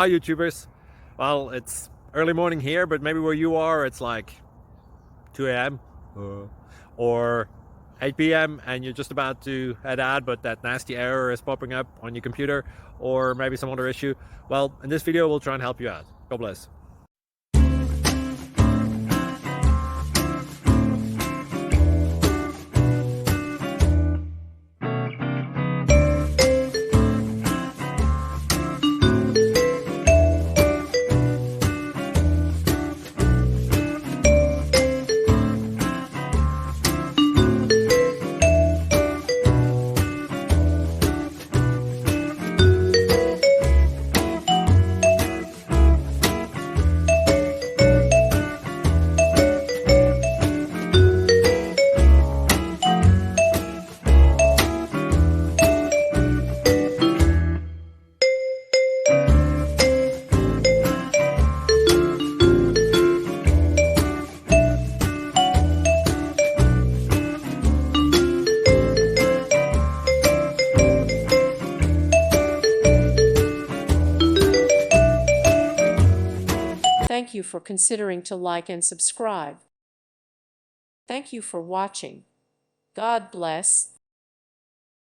Hi YouTubers. Well, it's early morning here, but maybe where you are it's like 2 a.m. or 8 p.m. and you're just about to head out, but that nasty error is popping up on your computer, or maybe some other issue. Well, in this video we'll try and help you out. God bless. Thank you for considering to like and subscribe. Thank you for watching. God bless.